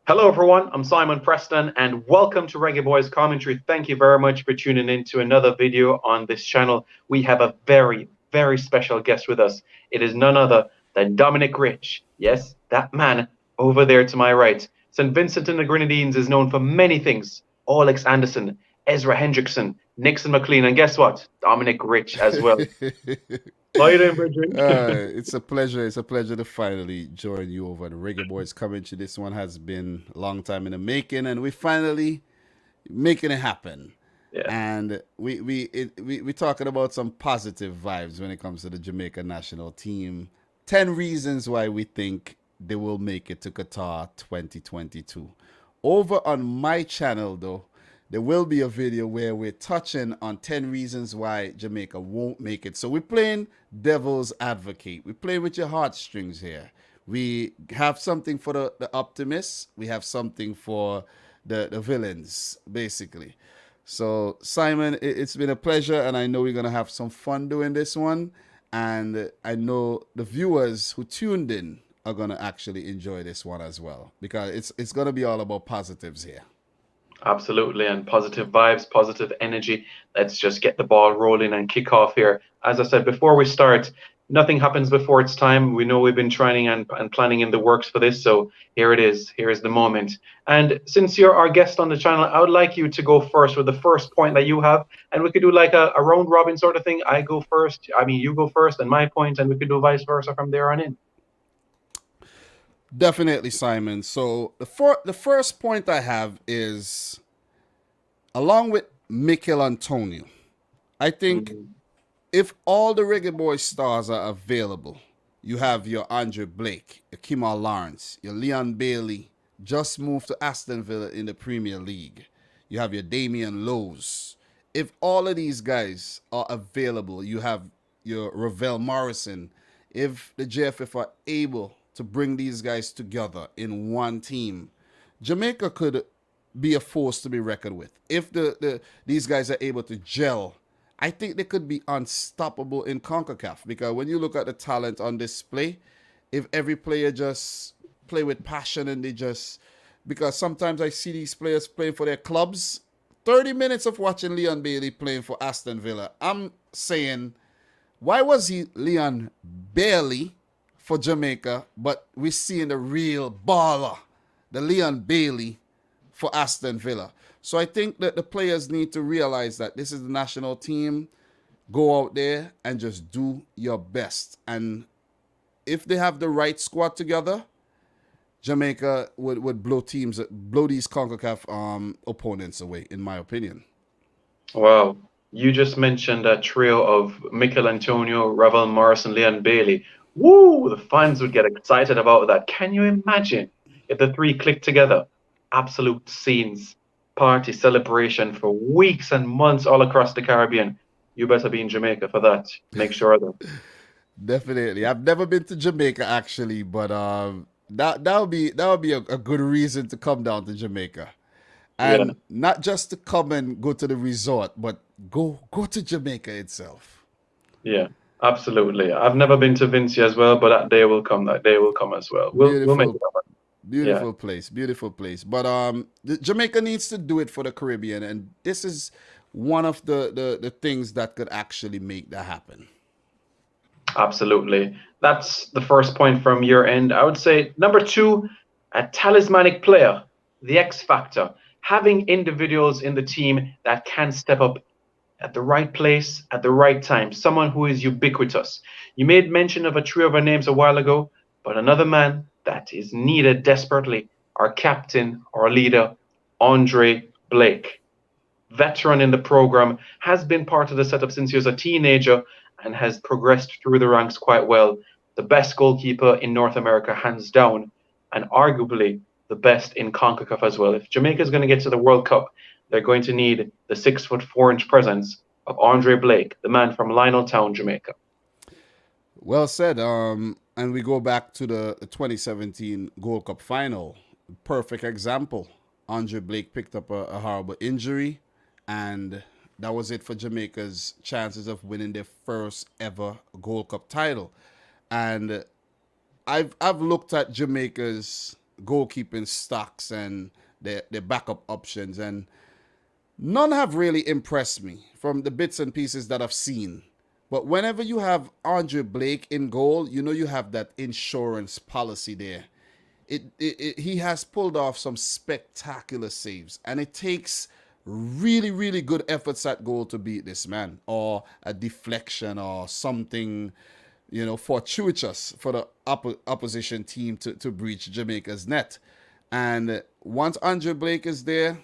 Hello, everyone. I'm Simon Preston, and welcome to Reggae Boys Commentary. Thank you very much for tuning in to another video on this channel. We have a very, very special guest with us. It is none other than Dominic Rich. Yes, that man over there to my right. St. Vincent and the Grenadines is known for many things. Alex Anderson, Ezra Hendrickson, Nixon McLean, and guess what? Dominic Rich as well. How you doing, Bridget? It's a pleasure. It's a pleasure to finally join you over the Reggae Boys commentary. This one has been a long time in the making, and we finally making it happen. Yeah, And we talking about some positive vibes when it comes to the Jamaica national team. 10 reasons why we think they will make it to Qatar 2022. Over on my channel, though, there will be a video where we're touching on 10 reasons why Jamaica won't make it. So we're playing devil's advocate. We're playing with your heartstrings here. We have something for the optimists. We have something for the villains, basically. So, Simon, it's been a pleasure, and I know we're going to have some fun doing this one. And I know the viewers who tuned in are going to actually enjoy this one as well, because it's going to be all about positives here. absolutely. And positive vibes, positive energy. Let's just get the ball rolling and kick off here. As I said before we start, nothing happens before it's time. We know we've been training and planning in the works for this. So here it is. Here is the moment. And since you're our guest on the channel, I would like you to go first with the first point that you have. And we could do like a round robin sort of thing. I go first. I mean, you go first and my point, and we could do vice versa from there on in. Definitely, Simon. So the first point I have is, along with Mikel Antonio, I think Mhm. if all the Reggae Boy stars are available, you have your Andre Blake, your Kimal Lawrence, your Leon Bailey, just moved to Aston Villa in the Premier League. You have your Damian Lowe's. If all of these guys are available, you have your Ravel Morrison. If the JFF are able to bring these guys together in one team, Jamaica could be a force to be reckoned with. If these guys are able to gel, I think they could be unstoppable in CONCACAF, because when you look at the talent on display, if every player just play with passion and they just, because sometimes I see these players playing for their clubs, 30 minutes of watching Leon Bailey playing for Aston Villa, I'm saying, why was he Leon Bailey for Jamaica, but we're seeing the real baller, the Leon Bailey for Aston Villa? So I think that the players need to realize that this is the national team. Go out there and just do your best. And if they have the right squad together, Jamaica would blow these CONCACAF opponents away, in my opinion. Wow. You just mentioned a trio of Mikel Antonio, Ravel Morrison, Leon Bailey. Woo! The fans would get excited about that. Can you imagine if the three clicked together? Absolute scenes, party, celebration for weeks and months all across the Caribbean. You better be in Jamaica for that. Make sure of that. Definitely. I've never been to Jamaica actually, but that would be a good reason to come down to Jamaica. Yeah, And not just to come and go to the resort, but go to Jamaica itself. yeah, absolutely. I've never been to Vinci as well, but that day will come. That day will come as well. We'll make Beautiful, it happen. Yeah. beautiful place, beautiful place. But Jamaica needs to do it for the Caribbean, and this is one of the things that could actually make that happen. Absolutely. That's the first point from your end. I would say number two, a talismanic player, the X factor. Having individuals in the team that can step up at the right place at the right time, someone who is ubiquitous. You made mention of a trio of our names a while ago, but another man that is needed desperately, our captain, our leader, Andre Blake, veteran in the program, has been part of the setup since he was a teenager and has progressed through the ranks quite well. The best goalkeeper in North America, hands down, and arguably the best in CONCACAF as well. If Jamaica is going to get to the World Cup, they're going to need the 6'4" presence of Andre Blake, the man from Lioneltown, Jamaica. Well said. And we go back to the 2017 Gold Cup final. Perfect example. Andre Blake picked up a horrible injury, and that was it for Jamaica's chances of winning their first ever Gold Cup title. And I've looked at Jamaica's goalkeeping stocks and their backup options, and none have really impressed me from the bits and pieces that I've seen. But whenever you have Andre Blake in goal, you know you have that insurance policy there. He has pulled off some spectacular saves, and it takes really, really good efforts at goal to beat this man, or a deflection or something, fortuitous for the opposition team to breach Jamaica's net. And once Andre Blake is there,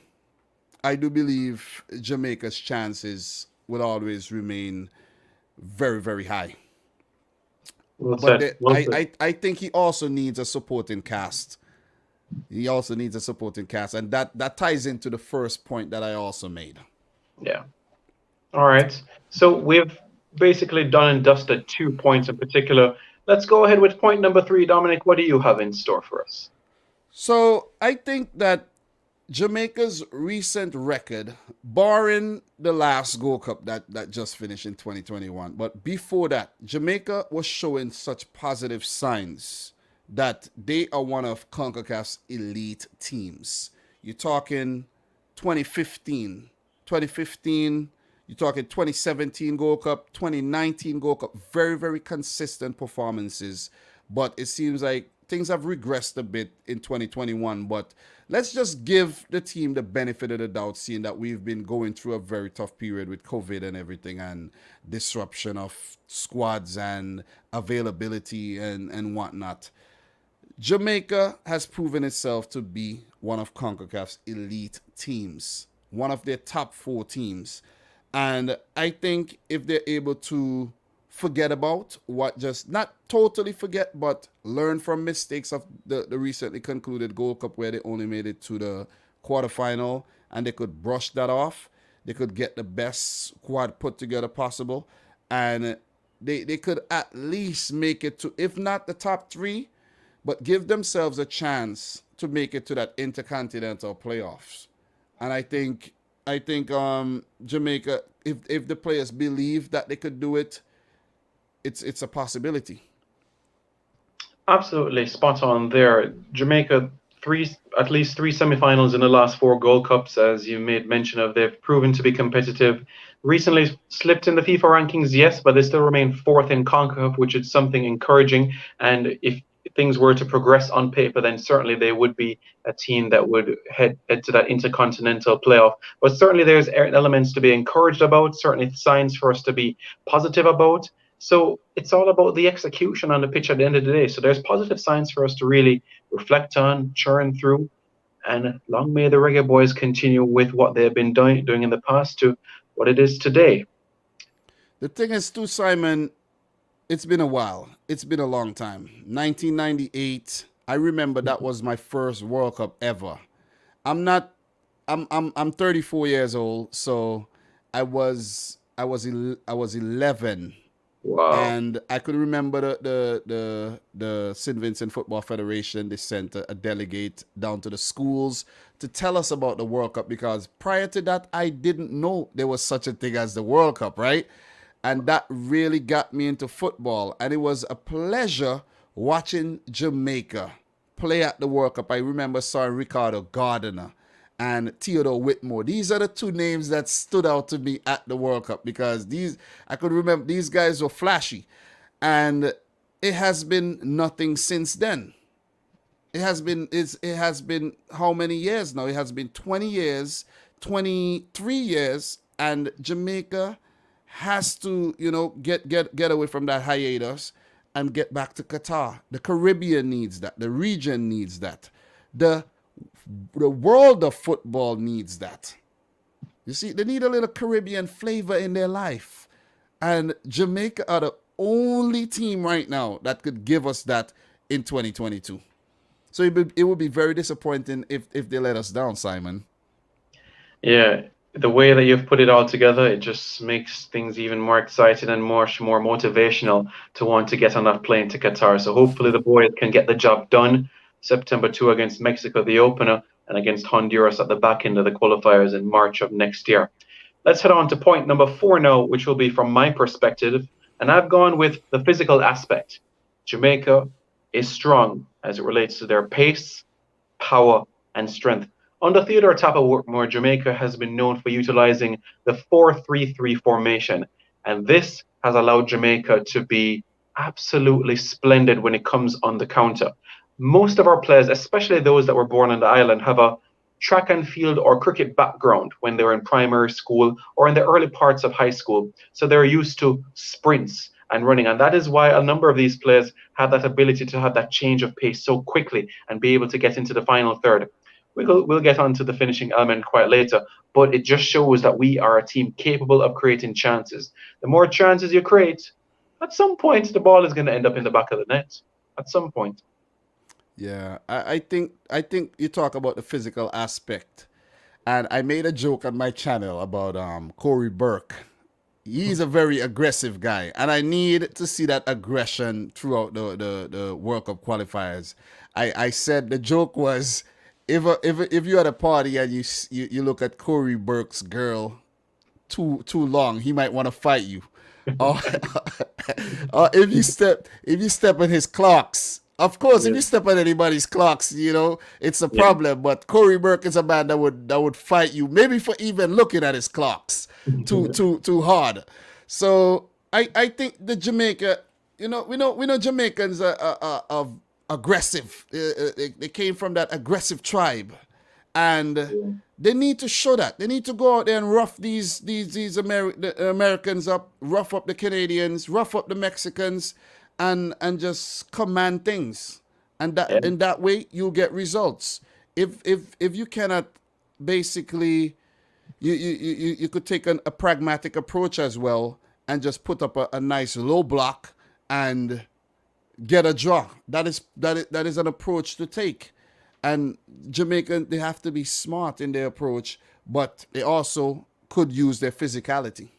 I do believe Jamaica's chances will always remain very, very high. Well But said. Well said. I think he also needs a supporting cast. He also needs a supporting cast, and that ties into the first point that I also made. Yeah. All right. So we've basically done and dusted 2 points in particular. Let's go ahead with point number 3. Dominic, what do you have in store for us? So I think that Jamaica's recent record, barring the last Gold Cup that just finished in 2021, but before that, Jamaica was showing such positive signs that they are one of CONCACAF's elite teams. You're talking 2015, 2015, you're talking 2017 Gold Cup, 2019 Gold Cup, very, very consistent performances. But it seems like things have regressed a bit in 2021. But let's just give the team the benefit of the doubt, seeing that we've been going through a very tough period with COVID and everything, and disruption of squads and availability and whatnot. Jamaica has proven itself to be one of CONCACAF's elite teams, one of their top 4 teams. And I think if they're able to forget about what, just not totally forget, but learn from mistakes of the recently concluded Gold Cup, where they only made it to the quarterfinal, and they could brush that off, they could get the best squad put together possible, and they could at least make it to, if not the top 3, but give themselves a chance to make it to that intercontinental playoffs. And I think Jamaica, if the players believe that they could do it, it's a possibility. Absolutely spot on there. Jamaica, at least 3 semifinals in the last 4 Gold Cups, as you made mention of. They've proven to be competitive. Recently slipped in the FIFA rankings, yes, but they still remain 4th in CONCACAF, which is something encouraging. And if things were to progress on paper, then certainly they would be a team that would head to that intercontinental playoff. But certainly there's elements to be encouraged about, certainly signs for us to be positive about. So it's all about the execution on the pitch at the end of the day. So there's positive signs for us to really reflect on, churn through, and long may the Reggae Boys continue with what they've been doing in the past to what it is today. The thing is, too, Simon, it's been a while. It's been a long time. 1998. I remember that was my first World Cup ever. I'm not. I'm 34 years old, so I was 11, Wow. and I could remember the St. Vincent Football Federation. They sent a delegate down to the schools to tell us about the World Cup, because prior to that, I didn't know there was such a thing as the World Cup, right? And that really got me into football. And it was a pleasure watching Jamaica play at the World Cup. I remember seeing Ricardo Gardiner and Theodore Whitmore. These are the 2 names that stood out to me at the World Cup, because I could remember these guys were flashy. And it has been nothing since then. It has been how many years now? It has been 20 years, 23 years, and Jamaica has to, get away from that hiatus and get back to Qatar. The Caribbean needs that. The region needs that. The world of football needs that. You see, they need a little Caribbean flavor in their life. And Jamaica are the only team right now that could give us that in 2022. So it would be very disappointing if they let us down, Simon. Yeah, the way that you've put it all together, it just makes things even more exciting and much more motivational to want to get on that plane to Qatar. So hopefully the boys can get the job done. September 2 against Mexico, the opener, and against Honduras at the back end of the qualifiers in March of next year. Let's head on to point number 4 now, which will be from my perspective. And I've gone with the physical aspect. Jamaica is strong as it relates to their pace, power, and strength. On the theater top of Workmore, Jamaica has been known for utilizing the 4-3-3 formation, and this has allowed Jamaica to be absolutely splendid when it comes on the counter. Most of our players, especially those that were born on the island, have a track and field or cricket background when they were in primary school or in the early parts of high school. So they're used to sprints and running. And that is why a number of these players have that ability to have that change of pace so quickly and be able to get into the final third. We'll get on to the finishing element quite later, but it just shows that we are a team capable of creating chances. The more chances you create, at some point the ball is going to end up in the back of the net. At some point. Yeah, I think you talk about the physical aspect, and I made a joke on my channel about Corey Burke. He's a very aggressive guy, and I need to see that aggression throughout the World Cup qualifiers. I said the joke was, if you're at a party and you look at Corey Burke's girl too long, he might want to fight you. Or, or if you step on his clocks. Of course, if Yeah. you step on anybody's clocks, it's a Yeah. problem. But Corey Burke is a man that would fight you, maybe for even looking at his clocks too hard. So I think the Jamaica, we know Jamaicans are aggressive. They came from that aggressive tribe, and Yeah. they need to show that. They need to go out there and rough the Americans up, rough up the Canadians, rough up the Mexicans, and just command things. And that Yeah. in that way you'll get results. If you cannot basically, you could take a pragmatic approach as well and just put up a nice low block and get a draw. That is an approach to take. And Jamaican, they have to be smart in their approach, but they also could use their physicality.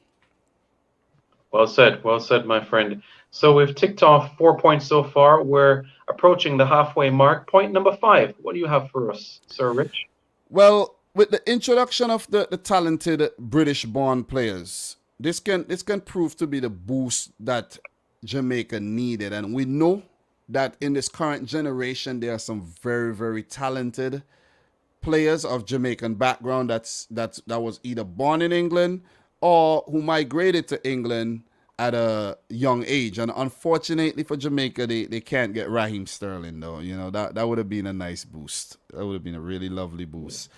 Well said, my friend. So we've ticked off 4 points so far. We're approaching the halfway mark. Point number 5. What do you have for us, Sir Rich? Well, with the introduction of the talented British-born players, this can prove to be the boost that Jamaica needed, and we know that in this current generation there are some very very talented players of Jamaican background that was either born in England or who migrated to England at a young age. And unfortunately for Jamaica, they can't get Raheem Sterling though. That would have been a nice boost. That would have been a really lovely boost.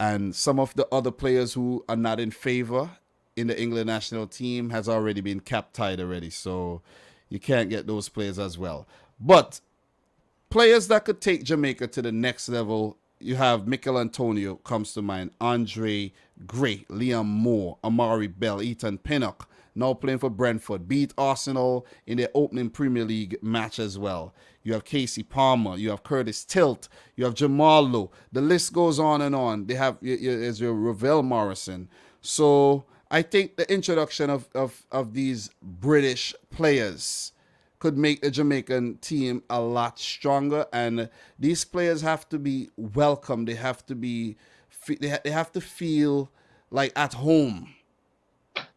And some of the other players who are not in favor in the England national team has already been cap tied already. So you can't get those players as well. But players that could take Jamaica to the next level, you have Mikel Antonio comes to mind, Andre Gray, Liam Moore, Amari Bell, Ethan Pinnock, now playing for Brentford, beat Arsenal in their opening Premier League match as well. You have Casey Palmer, you have Curtis Tilt, you have Jamal Lowe. The list goes on and on. They have there's your Ravel Morrison. So I think the introduction of these British players could make the Jamaican team a lot stronger, and these players have to be welcome. They have to be, they have to feel like at home,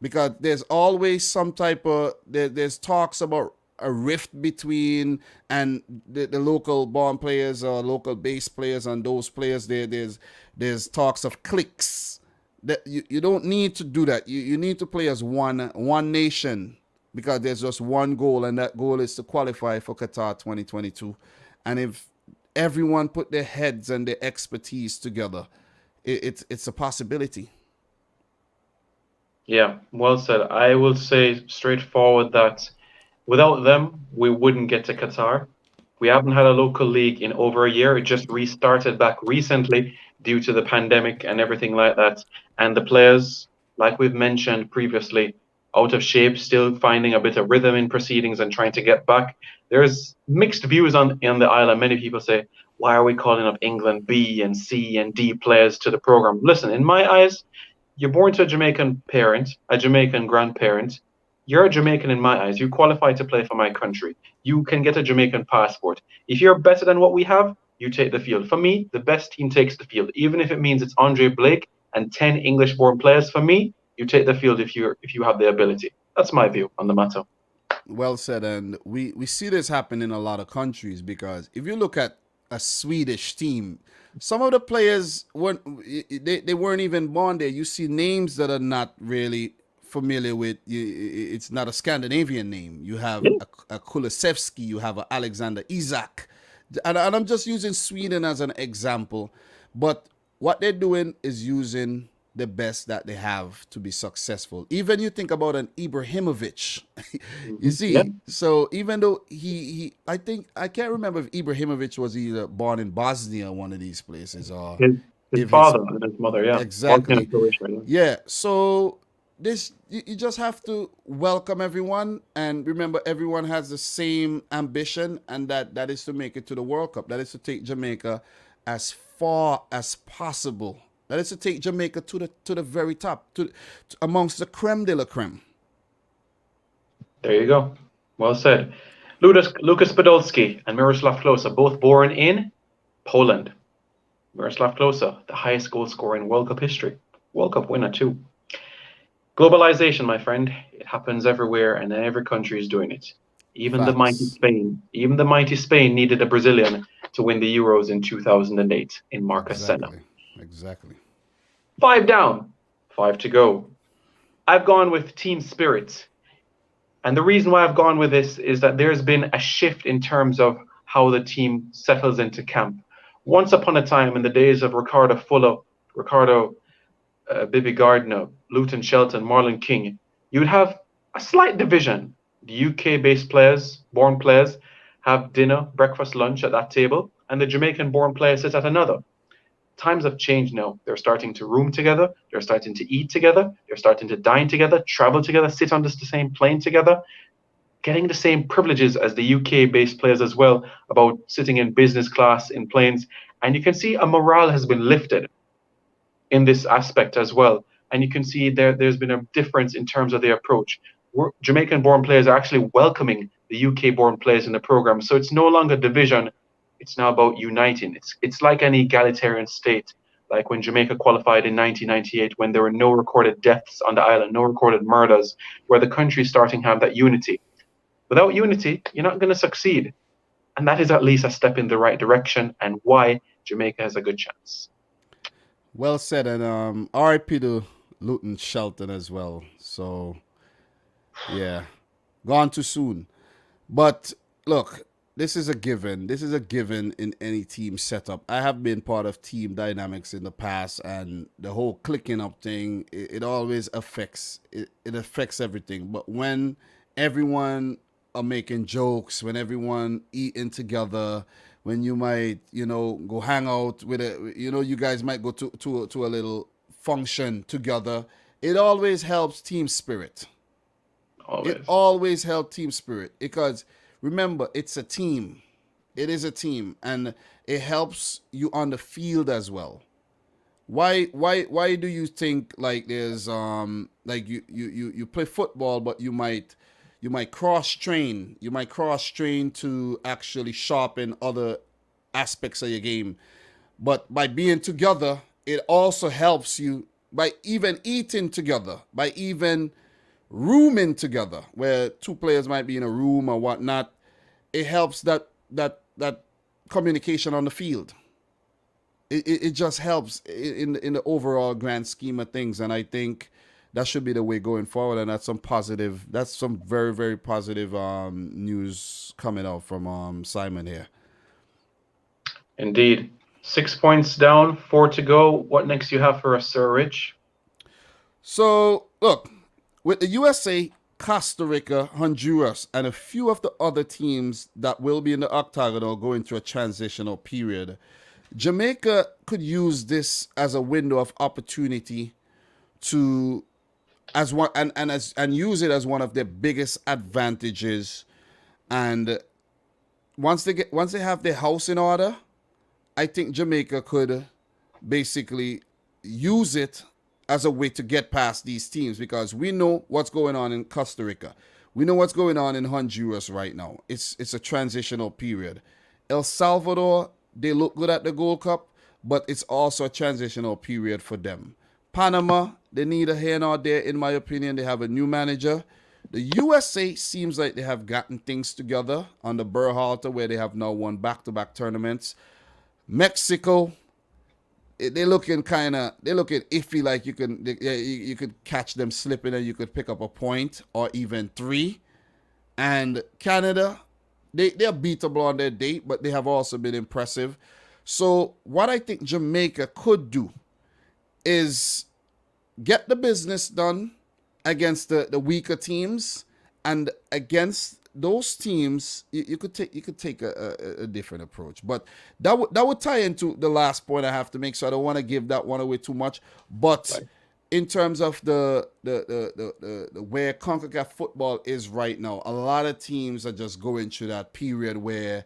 because there's always some type of there's talks about a rift between and the local born players or local base players and those players. There's talks of cliques. That you don't need to do that. You need to play as one nation, because there's just one goal, and that goal is to qualify for Qatar 2022. And if everyone put their heads and their expertise together, it's a possibility. Yeah, well said. I will say straightforward that without them, we wouldn't get to Qatar. We haven't had a local league in over a year. It just restarted back recently due to the pandemic and everything like that. And the players, like we've mentioned previously, out of shape, still finding a bit of rhythm in proceedings and trying to get back. There's mixed views on the island. Many people say, why are we calling up England B and C and D players to the program? Listen, in my eyes, you're born to a Jamaican parent, a Jamaican grandparent. You're a Jamaican in my eyes. You qualify to play for my country. You can get a Jamaican passport. If you're better than what we have, you take the field. For me, the best team takes the field, even if it means it's Andre Blake and 10 English-born players. For me, you take the field if you have the ability. That's my view on the matter. Well said. And we see this happen in a lot of countries, because if you look at a Swedish team. Some of the players weren't they weren't even born there. You see names that are not really familiar with. It's not a Scandinavian name. You have Yeah. a Kulusevski, you have a Alexander Isak, and I'm just using Sweden as an example. But what they're doing is using the best that they have to be successful. Even you think about an Ibrahimovic, you Yeah. see. So even though I think I can't remember if Ibrahimovic was either born in Bosnia, one of these places, or His if his father and his mother, yeah. Bosnia exactly. and Croatia. Yeah. Yeah. So this you just have to welcome everyone and remember everyone has the same ambition, and that is to make it to the World Cup. That is to take Jamaica as far as possible. That is to take Jamaica to the very top, to amongst the creme de la creme. There you go. Well said. Lucas Podolski and Miroslav Klose, both born in Poland. Miroslav Klose, the highest goal scorer in World Cup history. World Cup winner, too. Globalization, my friend, it happens everywhere and every country is doing it. Even the mighty Facts. Spain, even the mighty Spain needed a Brazilian to win the Euros in 2008 in Marcus Senna. Exactly. Exactly. 5 down, 5 to go. I've gone with team spirit. And the reason why I've gone with this is that there's been a shift in terms of how the team settles into camp. Once upon a time, in the days of Ricardo Fuller, Ricardo Bibi Gardner, Luton Shelton, Marlon King, you'd have a slight division. The UK-based players, born players, have dinner, breakfast, lunch at that table, and the Jamaican-born players sit at another. Times have changed now. They're starting to room together. They're starting to eat together. They're starting to dine together, travel together, sit on the same plane together, getting the same privileges as the UK-based players as well, about sitting in business class in planes. And you can see a morale has been lifted in this aspect as well. And you can see there's been a difference in terms of their approach. Jamaican-born players are actually welcoming the UK-born players in the program. So it's no longer division. It's now about uniting. It's like an egalitarian state, like when Jamaica qualified in 1998, when there were no recorded deaths on the island, no recorded murders, where the country is starting to have that unity. Without unity, you're not going to succeed. And that is at least a step in the right direction, and why Jamaica has a good chance. Well said, and RIP to Luton Shelton as well. So yeah, gone too soon. But look, this is a given. This is a given in any team setup. I have been part of team dynamics in the past, and the whole clicking up thing, it always affects it affects everything. But when everyone are making jokes, when everyone eating together, when you might, go hang out with you guys might go to a little function together, it always helps team spirit. It Always. always helps team spirit because remember, it's a team. It is a team, and it helps you on the field as well. Why do you think like there's like you play football, but you might cross train to actually sharpen other aspects of your game, but by being together, it also helps you by even eating together, by even rooming together, where two players might be in a room or whatnot. It helps that communication on the field. It just helps in the overall grand scheme of things, and I think that should be the way going forward. And that's some very very positive news coming out from Simon here. Indeed. 6 points down, 4 to go. What next you have for us, Sir Rich? So look, with the USA, Costa Rica, Honduras, and a few of the other teams that will be in the octagonal going through a transitional period, Jamaica could use this as a window of opportunity to as one and use it as one of their biggest advantages. And once they have their house in order, I think Jamaica could basically use it as a way to get past these teams, because we know what's going on in Costa Rica. We know what's going on in Honduras right now. It's a transitional period. El Salvador, they look good at the Gold Cup, but it's also a transitional period for them. Panama, they need a hand out there, in my opinion. They have a new manager. The USA seems like they have gotten things together under Berhalter, where they have now won back-to-back tournaments. Mexico, they're looking iffy. Like you could catch them slipping and you could pick up a point or even three. And Canada, they're beatable on their date, but they have also been impressive. So what I think Jamaica could do is get the business done against the weaker teams, and against those teams you could take a different approach. But that would tie into the last point I have to make, so I don't want to give that one away too much. But Right. in terms of the where CONCACAF football is right now, a lot of teams are just going through that period where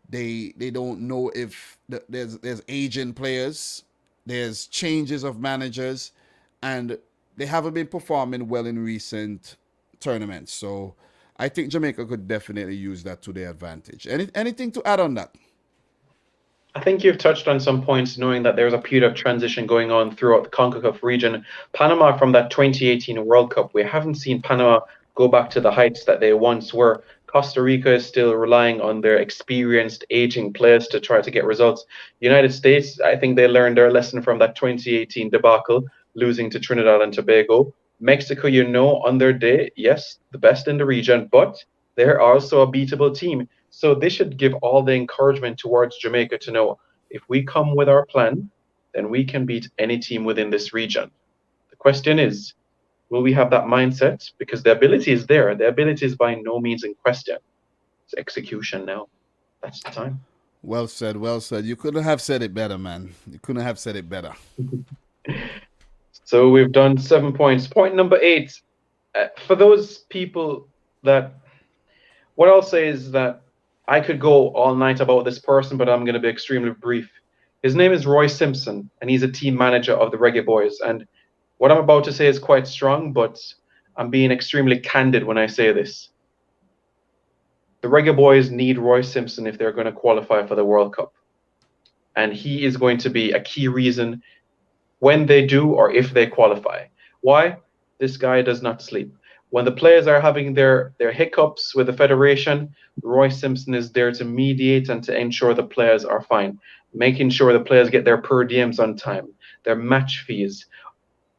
they don't know if there's aging players, there's changes of managers, and they haven't been performing well in recent tournaments. So I think Jamaica could definitely use that to their advantage. Anything to add on that? I think you've touched on some points, knowing that there's a period of transition going on throughout the CONCACAF region. Panama, from that 2018 World Cup, we haven't seen Panama go back to the heights that they once were. Costa Rica is still relying on their experienced, aging players to try to get results. United States, I think they learned their lesson from that 2018 debacle, losing to Trinidad and Tobago. Mexico, on their day, yes, the best in the region, but they're also a beatable team. So this should give all the encouragement towards Jamaica to know, if we come with our plan, then we can beat any team within this region. The question is, will we have that mindset? Because the ability is there. The ability is by no means in question. It's execution now. That's the time. Well said, well said. You couldn't have said it better, man. You couldn't have said it better. So we've done 7 points. Point number 8. For those people that, what I'll say is that I could go all night about this person, but I'm going to be extremely brief. His name is Roy Simpson, and he's a team manager of the Reggae Boys. And what I'm about to say is quite strong, but I'm being extremely candid when I say this. The Reggae Boys need Roy Simpson if they're going to qualify for the World Cup. And he is going to be a key reason when they do or if they qualify. Why? This guy does not sleep. When the players are having their hiccups with the federation, Roy Simpson is there to mediate and to ensure the players are fine, making sure the players get their per diems on time, their match fees,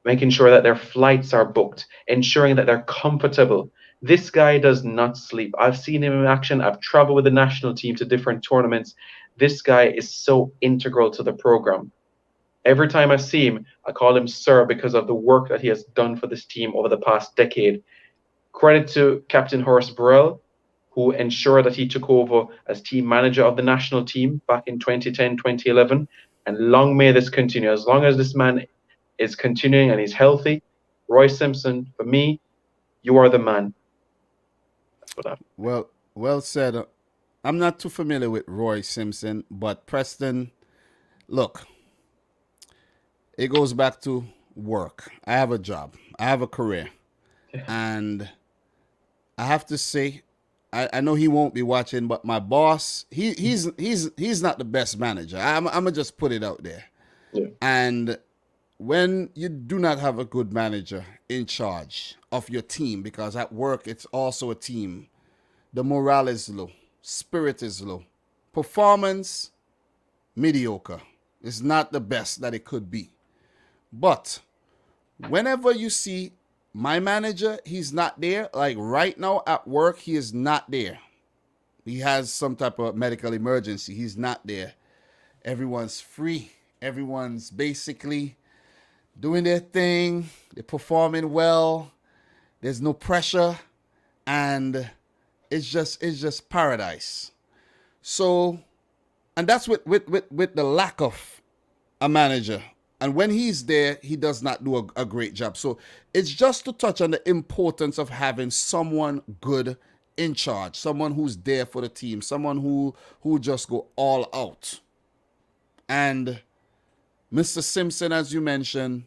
making sure that their flights are booked, ensuring that they're comfortable. This guy does not sleep. I've seen him in action. I've traveled with the national team to different tournaments. This guy is so integral to the program. Every time I see him, I call him Sir because of the work that he has done for this team over the past decade. Credit to Captain Horace Burrell, who ensured that he took over as team manager of the national team back in 2010, 2011. And long may this continue. As long as this man is continuing and he's healthy, Roy Simpson, for me, you are the man. That's what I'm. Well said. I'm not too familiar with Roy Simpson, but Preston, look, it goes back to work. I have a job. I have a career. And I have to say, I know he won't be watching, but my boss, he's not the best manager. I'm gonna just put it out there. Yeah. And when you do not have a good manager in charge of your team, because at work it's also a team, the morale is low, spirit is low, performance mediocre. It's not the best that it could be. But whenever you see my manager, he's not there. Like right now at work, he is not there. He has some type of medical emergency. He's not there. Everyone's free. Everyone's basically doing their thing. They're performing well. There's no pressure. And it's just paradise. So, and that's with the lack of a manager. And when he's there, he does not do a great job. So it's just to touch on the importance of having someone good in charge, someone who's there for the team, someone who just go all out. And Mr. Simpson, as you mentioned,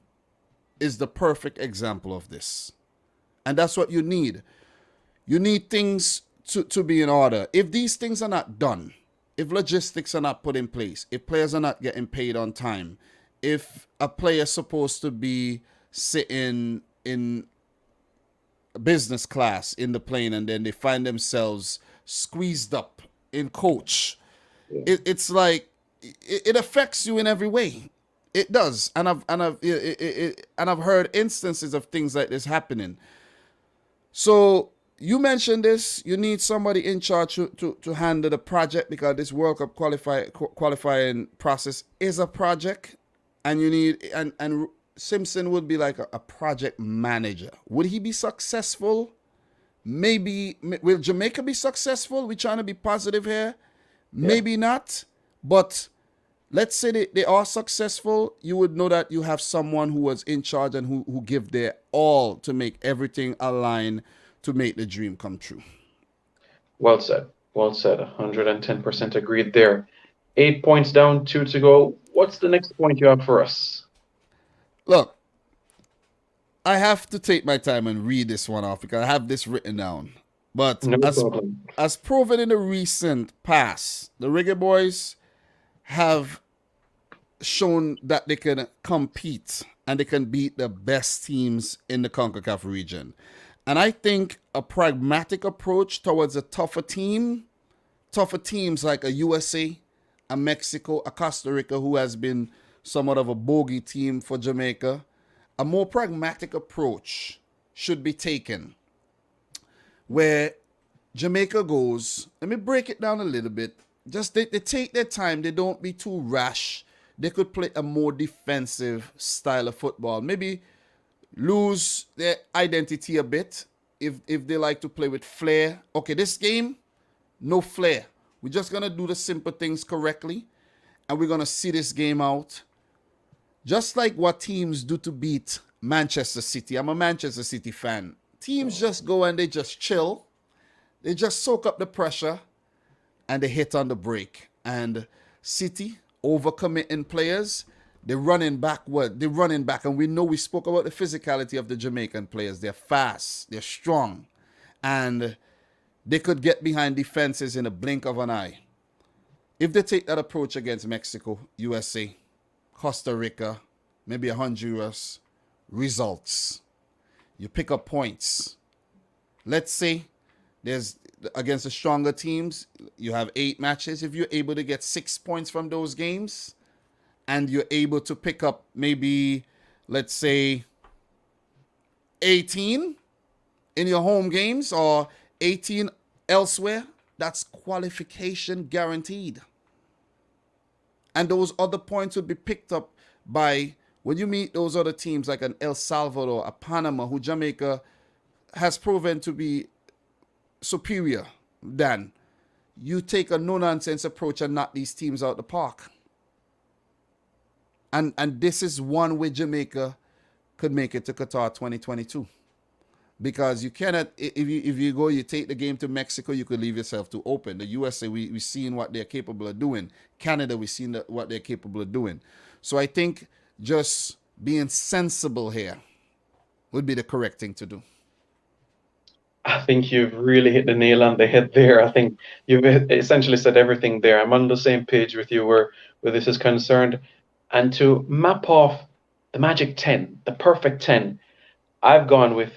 is the perfect example of this. And that's what you need. You need things to be in order. If these things are not done, if logistics are not put in place, if players are not getting paid on time, if a player is supposed to be sitting in business class in the plane and then they find themselves squeezed up in coach, Yeah. it's like it affects you in every way. It does, and I've heard instances of things like this happening. So you mentioned this. You need somebody in charge to handle the project because this World Cup qualifying process is a project, and you need and Simpson would be like a project manager. Would he be successful? Maybe. Will Jamaica be successful? We're trying to be positive here. Yeah. Maybe not, but let's say they are successful, you would know that you have someone who was in charge and who give their all to make everything align to make the dream come true. Well said. Well said. 110% agreed there. 8 points down, two to go. What's the next point you have for us? Look, I have to take my time and read this one off because I have this written down. But No problem. as proven in the recent past, the Reggae Boys have shown that they can compete and they can beat the best teams in the CONCACAF region. And I think a pragmatic approach towards a tougher teams like a USA, a Mexico, a Costa Rica, who has been somewhat of a bogey team for Jamaica, a more pragmatic approach should be taken where Jamaica goes. Let me break it down a little bit. Just they take their time, they don't be too rash. They could play a more defensive style of football. Maybe lose their identity a bit if they like to play with flair. Okay, this game, no flair. We're just gonna do the simple things correctly, and we're gonna see this game out. Just like what teams do to beat Manchester City. I'm a Manchester City fan. Teams just go and they just chill. They just soak up the pressure and they hit on the brake. And City overcommitting players, they're running backward. They're running back. And we know we spoke about the physicality of the Jamaican players. They're fast. They're strong. And they could get behind defenses in a blink of an eye. If they take that approach against Mexico, USA, Costa Rica, maybe Honduras, results. You pick up points. Let's say there's against the stronger teams, you have 8 matches. If you're able to get 6 points from those games, and you're able to pick up maybe, let's say, 18 in your home games or 18 elsewhere, that's qualification guaranteed. And those other points would be picked up by when you meet those other teams like an El Salvador, a Panama, who Jamaica has proven to be superior than. You take a no-nonsense approach and knock these teams out the park. And this is one way Jamaica could make it to Qatar 2022. Because you cannot, if you go, you take the game to Mexico, you could leave yourself too open. The USA, we've seen what they're capable of doing. Canada, we've seen what they're capable of doing. So I think just being sensible here would be the correct thing to do. I think you've really hit the nail on the head there. I think you've essentially said everything there. I'm on the same page with you where this is concerned. And to map off the magic 10, the perfect 10, I've gone with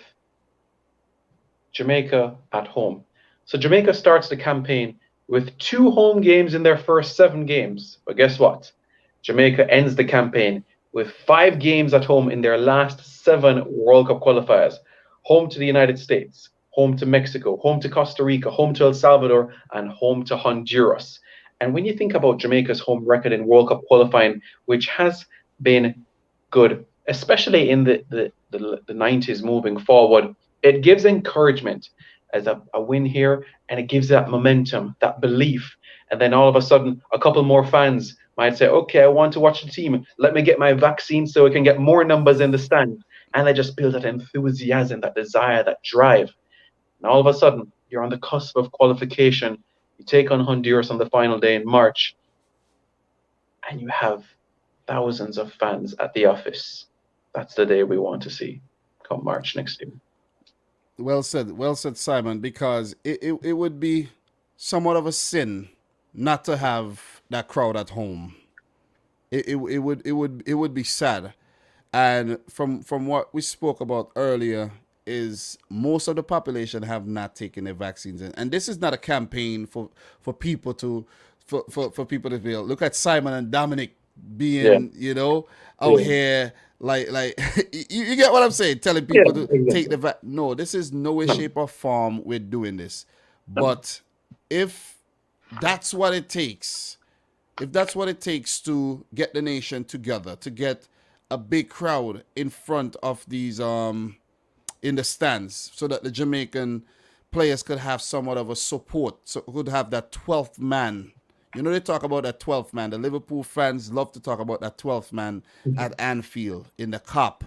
Jamaica at home. So Jamaica starts the campaign with 2 home games in their first 7 games. But guess what? Jamaica ends the campaign with 5 games at home in their last 7 World Cup qualifiers. Home to the United States, home to Mexico, home to Costa Rica, home to El Salvador, and home to Honduras. And when you think about Jamaica's home record in World Cup qualifying, which has been good, especially in the 90s moving forward, it gives encouragement as a win here, and it gives that momentum, that belief. And then all of a sudden, a couple more fans might say, okay, I want to watch the team. Let me get my vaccine so I can get more numbers in the stand. And they just build that enthusiasm, that desire, that drive. And all of a sudden, you're on the cusp of qualification. You take on Honduras on the final day in March, and you have thousands of fans at the office. That's the day we want to see come March next year. Well said, Simon, because it would be somewhat of a sin not to have that crowd at home. It would be sad. And from what we spoke about earlier, is most of the population have not taken their vaccines, and this is not a campaign for people for people to feel. Look at Simon and Dominic Yeah, being, out yeah, here like you get what I'm saying, telling yeah, people to take exactly. the no, this is no way, shape, or form we're doing this. But if that's what it takes, if that's what it takes to get the nation together, to get a big crowd in front of these in the stands, so that the Jamaican players could have somewhat of a support, so could have that 12th man. They talk about that 12th man. The Liverpool fans love to talk about that 12th man at Anfield in the cup.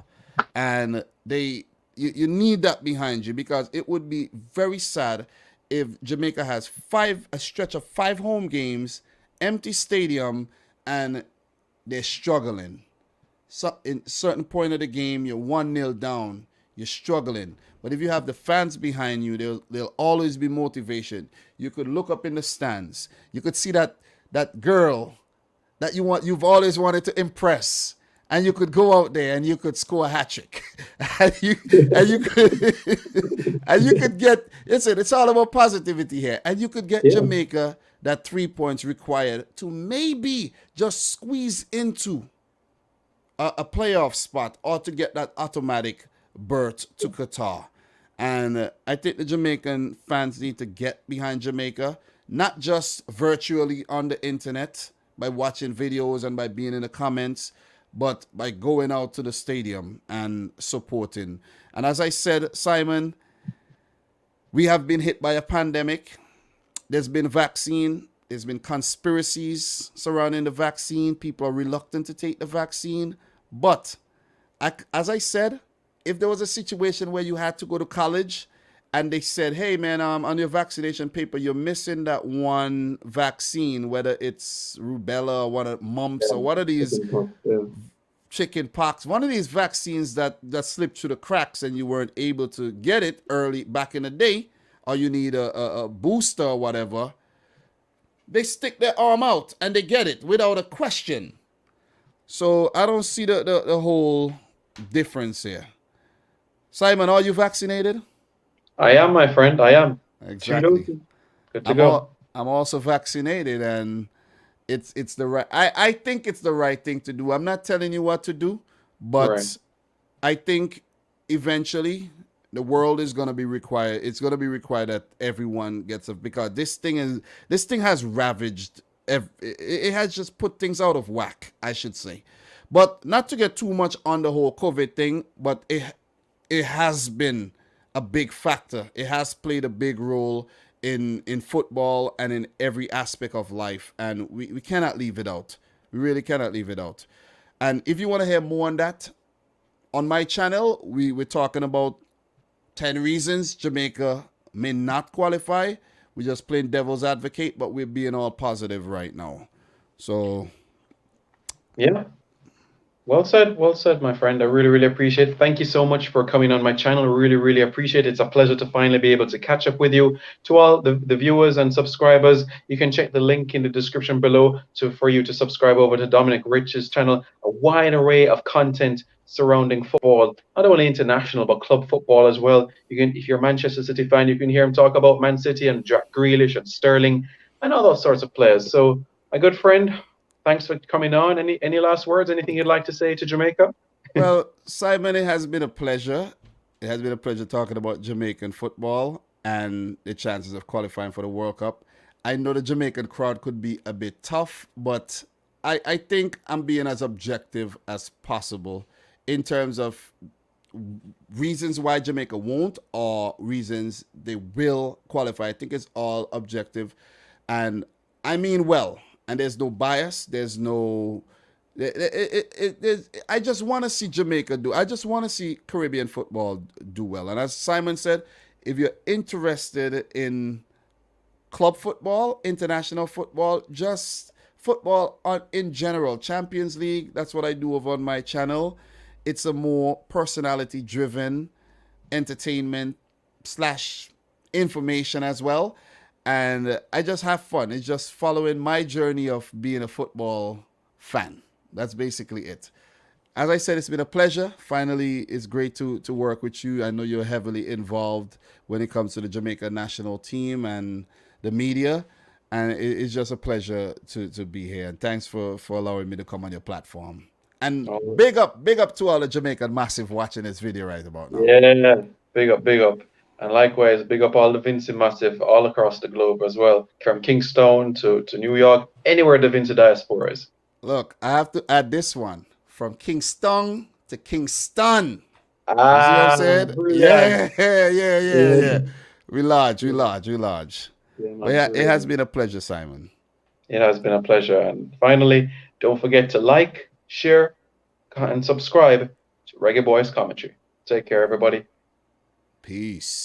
And you need that behind you, because it would be very sad if Jamaica has a stretch of 5 home games, empty stadium, and they're struggling. So in certain point of the game, you're 1-0 down, you're struggling. But if you have the fans behind you, there'll always be motivation. You could look up in the stands. You could see that girl that you've always wanted to impress, and you could go out there and you could score a hat trick, and you could and you could get. It's all about positivity here, and you could get Yeah, Jamaica that 3 points required to maybe just squeeze into a playoff spot, or to get that automatic berth to Qatar. And I think the Jamaican fans need to get behind Jamaica, not just virtually on the internet by watching videos and by being in the comments, but by going out to the stadium and supporting. And as I said, Simon, we have been hit by a pandemic. There's been vaccine. There's been conspiracies surrounding the vaccine. People are reluctant to take the vaccine. But as I said, if there was a situation where you had to go to college and they said, hey, man, on your vaccination paper, you're missing that one vaccine, whether it's rubella or one of mumps or one of these yeah, chicken pox, one of these vaccines that slipped through the cracks and you weren't able to get it early back in the day, or you need a booster or whatever, they stick their arm out and they get it without a question. So I don't see the whole difference here. Simon, are you vaccinated? I am, my friend. I am. Two Exactly. doses. Good to go. I'm also vaccinated, and it's the right. I think it's the right thing to do. I'm not telling you what to do, Right. but I think eventually the world is going to be required. It's going to be required that everyone gets it, because this thing has ravaged. It has just put things out of whack, I should say. But not to get too much on the whole COVID thing, but it has been a big factor. It has played a big role in football and in every aspect of life, and we cannot leave it out. We really cannot leave it out. And if you want to hear more on that, on my channel, we're talking about 10 reasons Jamaica may not qualify. We're just playing devil's advocate, but we're being all positive right now. So, Yeah. Well said, my friend. I really, really appreciate it. Thank you so much for coming on my channel. Really, really appreciate it. It's a pleasure to finally be able to catch up with you. To all the viewers and subscribers, you can check the link in the description below for you to subscribe over to Dominic Rich's channel. A wide array of content surrounding football, not only international but club football as well. You can, if you're a Manchester City fan, you can hear him talk about Man City and Jack Grealish and Sterling and all those sorts of players. So, my good friend, thanks for coming on. Any last words? Anything you'd like to say to Jamaica? well, Simon, it has been a pleasure. It has been a pleasure talking about Jamaican football and the chances of qualifying for the World Cup. I know the Jamaican crowd could be a bit tough, but I think I'm being as objective as possible in terms of reasons why Jamaica won't, or reasons they will qualify. I think it's all objective, and I mean well. And there's no bias. There's no. I just want to see Jamaica do. I just want to see Caribbean football do well. And as Simon said, if you're interested in club football, international football, just football in general, Champions League, that's what I do over on my channel. It's a more personality driven entertainment slash information as well. And I just have fun. It's just following my journey of being a football fan. That's basically it. As I said, it's been a pleasure. Finally, it's great to work with you. I know you're heavily involved when it comes to the Jamaica national team and the media. And it's just a pleasure to be here. And thanks for allowing me to come on your platform. And Oh, big up to all the Jamaican massive watching this video right about now. yeah, big up, big up. And likewise, big up all the Vincent Massive all across the globe as well, from Kingston to New York, anywhere the Vincent diaspora is. Look, I have to add this one from Kingston to Kingston. You see what I'm Ah, saying? brilliant. Yeah. Yeah, We large. yeah, But man, yeah, it has brilliant. been a pleasure, Simon. It has been a pleasure. And finally, don't forget to like, share, and subscribe to Reggae Boys Commentary. Take care, everybody. Peace.